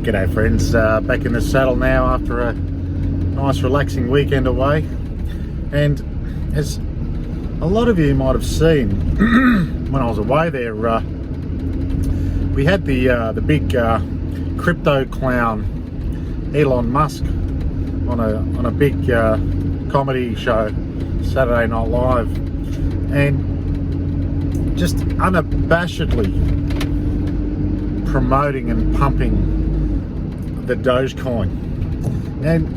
G'day friends, back in the saddle now after a nice relaxing weekend away. And as a lot of you might have seen, when I was away there, we had the big crypto clown Elon Musk on a big comedy show, Saturday Night Live, and just unabashedly promoting and pumping the Dogecoin. And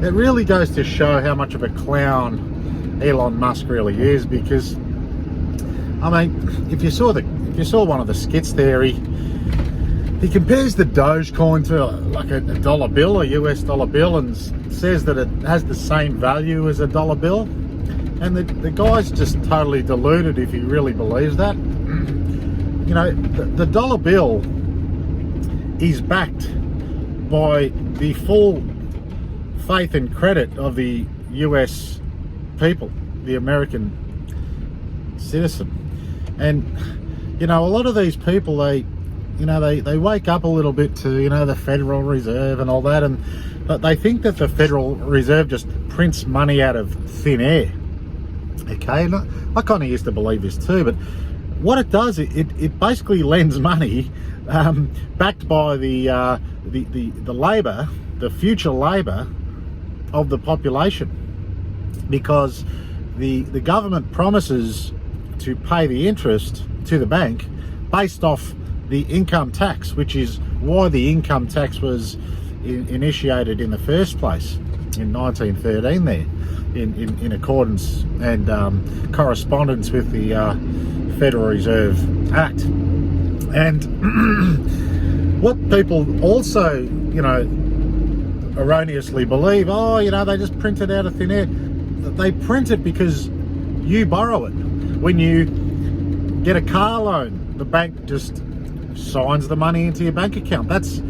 it really goes to show how much of a clown Elon Musk really is, because I mean, if you saw one of the skits there, he compares the Dogecoin to like a dollar bill, a US dollar bill, and says that it has the same value as a dollar bill. And the guy's just totally deluded if he really believes that. You know, the dollar bill is backed by the full faith and credit of the US people, the American citizen. And you know, a lot of these people, they wake up a little bit to, the Federal Reserve and all that, but they think that the Federal Reserve just prints money out of thin air. Okay, and I kind of used to believe this too, but what it does, it basically lends money backed by the labour, the future labour of the population, because the government promises to pay the interest to the bank based off the income tax, which is why the income tax was initiated in the first place in 1913 there, in accordance and correspondence with the Federal Reserve Act. And what people also, erroneously believe, they just print it out of thin air. They print it because you borrow it. When you get a car loan, the bank just signs the money into your bank account. That's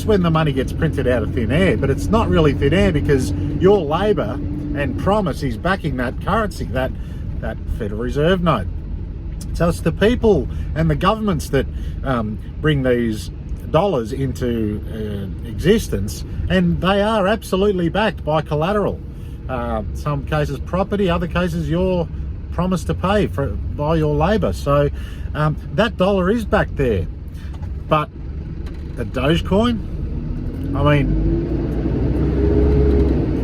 when the money gets printed out of thin air. But it's not really thin air, because your labour and promise is backing that currency, that Federal Reserve note. So it's the people and the governments that bring these dollars into existence, and they are absolutely backed by collateral. Some cases property, other cases your promise to pay by your labour. So that dollar is back there. But the Dogecoin, I mean,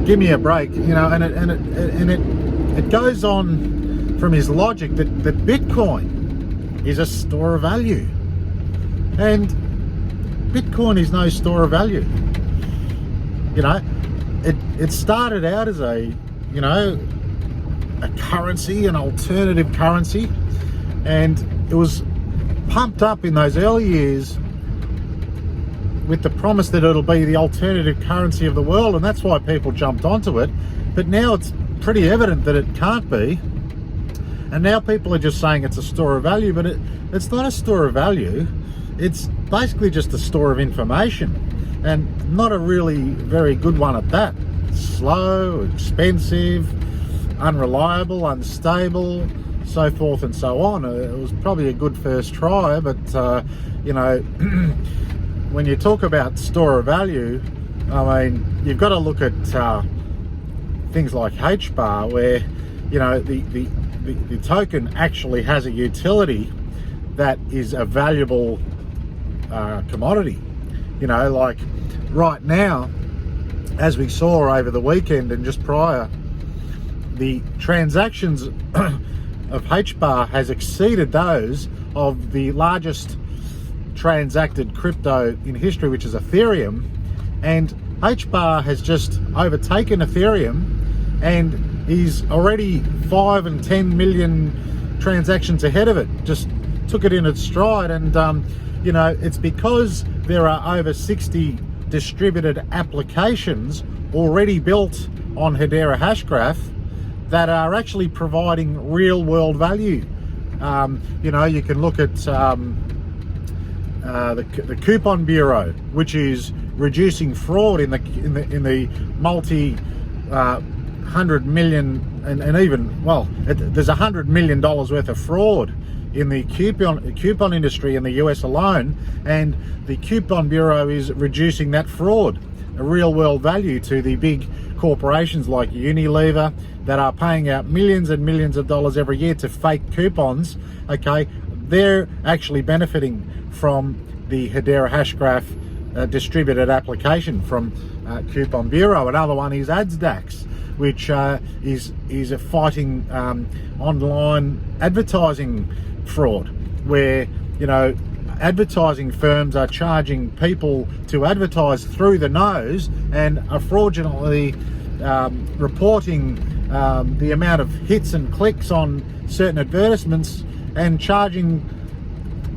give me a break, and it goes on from his logic that Bitcoin is a store of value, and Bitcoin is no store of value. It started out as a currency, an alternative currency, and it was pumped up in those early years with the promise that it'll be the alternative currency of the world, and that's why people jumped onto it. But now it's pretty evident that it can't be, and now people are just saying it's a store of value, but it's not a store of value. It's basically just a store of information, and not a really very good one at that. Slow, expensive, unreliable, unstable, so forth and so on. It was probably a good first try, but when you talk about store of value, I mean, you've got to look at things like Hbar, where the token actually has a utility that is a valuable commodity. Like right now, as we saw over the weekend and just prior, the transactions of Hbar has exceeded those of the largest transacted crypto in history, which is Ethereum, and Hbar has just overtaken Ethereum and is already 5 and 10 million transactions ahead of it. Just took it in its stride, and it's because there are over 60 distributed applications already built on Hedera Hashgraph that are actually providing real world value. You can look at the Coupon Bureau, which is reducing fraud in the multi 100 million and even, well, there's $100 million worth of fraud in the coupon industry in the US alone, and the Coupon Bureau is reducing that fraud, a real world value, to the big corporations like Unilever that are paying out millions and millions of dollars every year to fake coupons. Okay, they're actually benefiting from the Hedera Hashgraph distributed application from Coupon Bureau. Another one is AdsDax, which is a fighting online advertising fraud, where, you know, advertising firms are charging people to advertise through the nose and are fraudulently reporting the amount of hits and clicks on certain advertisements and charging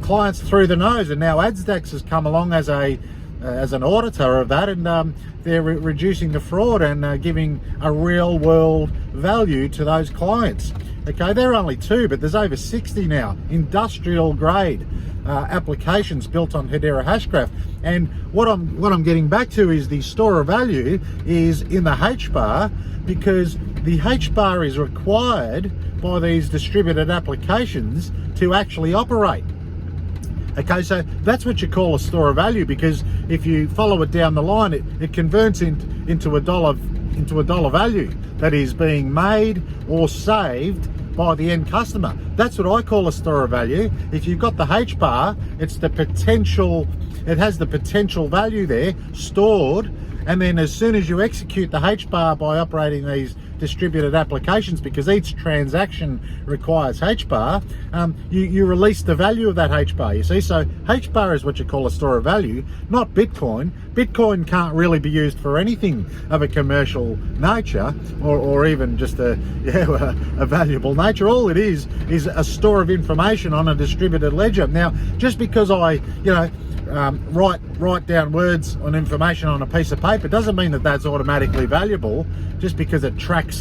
clients through the nose. And now AdsDax has come along as an auditor of that, and they're reducing the fraud and giving a real world value to those clients. Okay, there are only 2, but there's over 60 now, industrial grade applications built on Hedera Hashgraph. And what I'm getting back to is the store of value is in the H bar, because the H bar is required by these distributed applications to actually operate. Okay, so that's what you call a store of value, because if you follow it down the line, it converts into a dollar value that is being made or saved by the end customer. That's what I call a store of value. If you've got the H bar, it has the potential value there stored, and then as soon as you execute the H bar by operating these distributed applications, because each transaction requires H bar, you release the value of that H bar, you see. So H bar is what you call a store of value, not Bitcoin. Bitcoin can't really be used for anything of a commercial nature, or even just a valuable nature. All it is a store of information on a distributed ledger. Now, just because I write down words on information on a piece of paper doesn't mean that that's automatically valuable, just because it tracks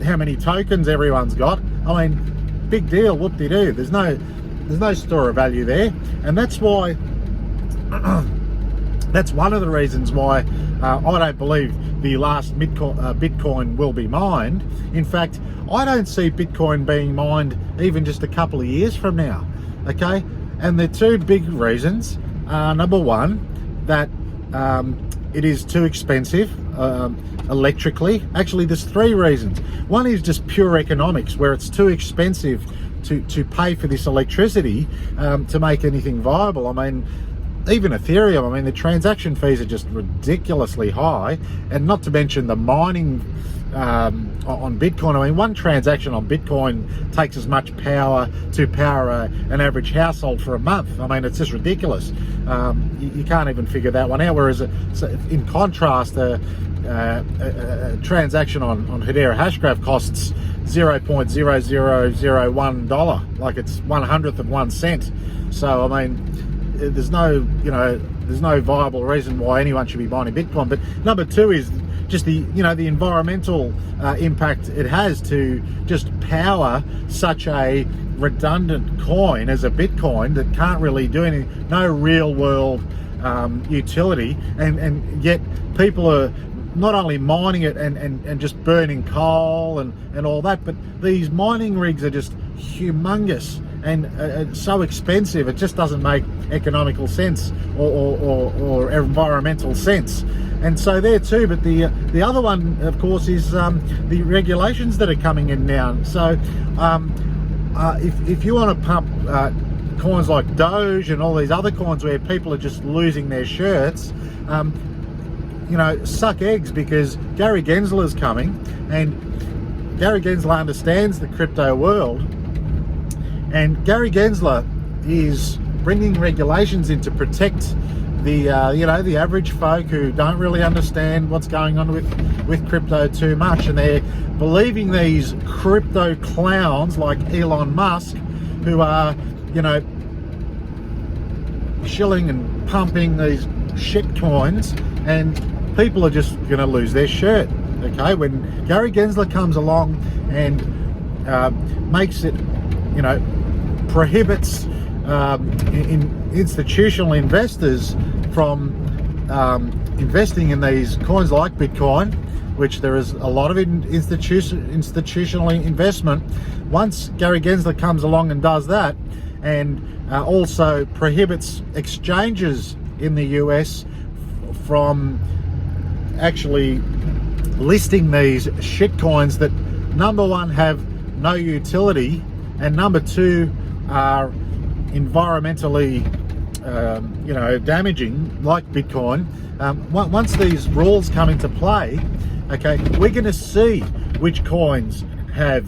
how many tokens everyone's got. I mean, big deal, whoop-de-doo. There's no store of value there, and that's why that's one of the reasons why I don't believe the last Bitcoin will be mined. In fact, I don't see Bitcoin being mined even just a couple of years from now. Okay, and the 2 big reasons are, number one, that it is too expensive electrically. Actually, there's 3 reasons. One is just pure economics, where it's too expensive to pay for this electricity to make anything viable. I mean, even Ethereum, I mean, the transaction fees are just ridiculously high, and not to mention the mining on Bitcoin. I mean, one transaction on Bitcoin takes as much power to power an average household for a month. I mean, it's just ridiculous. You can't even figure that one out. Whereas, in contrast, a transaction on Hedera Hashgraph costs $0.0001, like it's 1/100th of 1 cent. So, I mean, there's no viable reason why anyone should be mining Bitcoin. But number 2 is just the environmental impact it has to just power such a redundant coin as a Bitcoin that can't really do anything, no real world utility, and yet people are not only mining it and just burning coal and all that, but these mining rigs are just humongous and so expensive, it just doesn't make economical sense or environmental sense. And so there too, but the other one, of course, is the regulations that are coming in now. So if you want to pump coins like Doge and all these other coins where people are just losing their shirts, suck eggs, because Gary Gensler's coming, and Gary Gensler understands the crypto world, and Gary Gensler is bringing regulations in to protect the average folk who don't really understand what's going on with crypto too much, and they're believing these crypto clowns like Elon Musk, who are shilling and pumping these shit coins, and people are just going to lose their shirt. Okay, when Gary Gensler comes along and makes it, prohibits institutional investors from investing in these coins like Bitcoin, which there is a lot of institutional investment. Once Gary Gensler comes along and does that, and also prohibits exchanges in the US from actually listing these shit coins that, number one, have no utility, and number two, are environmentally damaging, like Bitcoin. Once these rules come into play, okay, we're going to see which coins have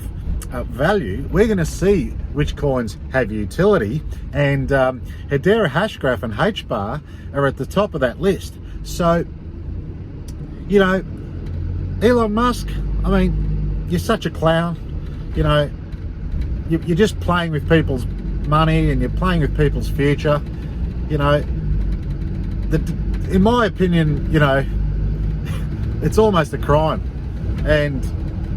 value. We're going to see which coins have utility, and Hedera, Hashgraph and HBAR are at the top of that list. So, you know, Elon Musk, I mean, you're such a clown. You know, you're just playing with people's money, and you're playing with people's future. You know, in my opinion, you know, it's almost a crime, and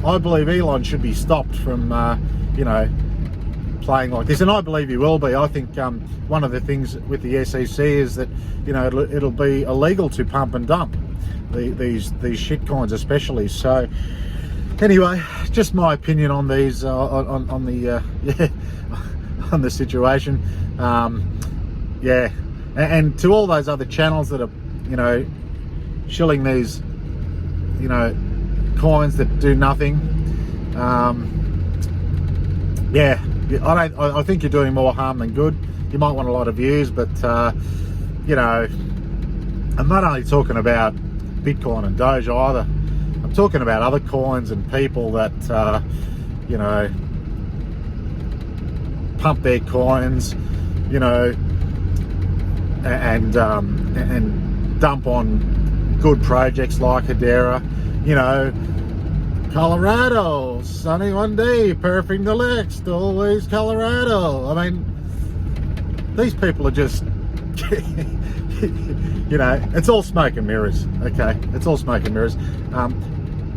I believe Elon should be stopped from, you know, playing like this, and I believe he will be. I think one of the things with the SEC is that, you know, it'll be illegal to pump and dump these shit coins, especially. So, anyway, just my opinion on these, on the on the situation. Yeah, and to all those other channels that are, you know, shilling these, you know, coins that do nothing. Yeah, I think you're doing more harm than good. You might want a lot of views, but you know, I'm not only talking about Bitcoin and Doge either. I'm talking about other coins and people that you know, pump their coins, you know, and dump on good projects like Hedera. You know, Colorado, sunny one day, perfect the next, always Colorado. I mean, these people are just, you know, it's all smoke and mirrors, okay? It's all smoke and mirrors.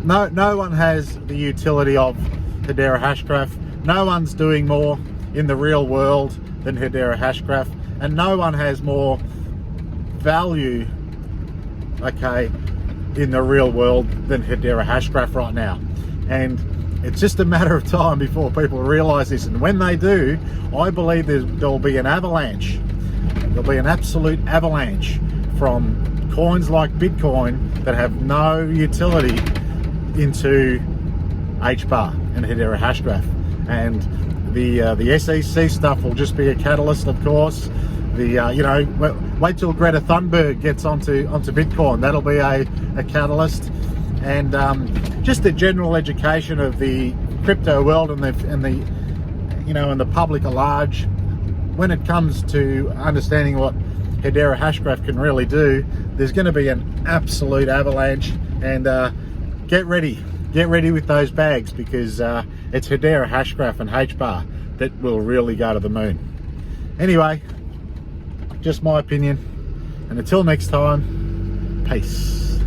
No one has the utility of Hedera Hashgraph. No one's doing more in the real world than Hedera Hashgraph, and no one has more value, okay, in the real world than Hedera Hashgraph right now. And it's just a matter of time before people realize this, and when they do, I believe there'll be an avalanche. There'll be an absolute avalanche from coins like Bitcoin that have no utility into HBAR and Hedera Hashgraph. And the SEC stuff will just be a catalyst, of course. You know, wait till Greta Thunberg gets onto Bitcoin. That'll be a catalyst, and just the general education of the crypto world and the you know, and the public at large, when it comes to understanding what Hedera Hashgraph can really do. There's going to be an absolute avalanche, and get ready with those bags, because it's Hedera Hashgraph and HBAR that will really go to the moon. Anyway, just my opinion, and until next time, peace.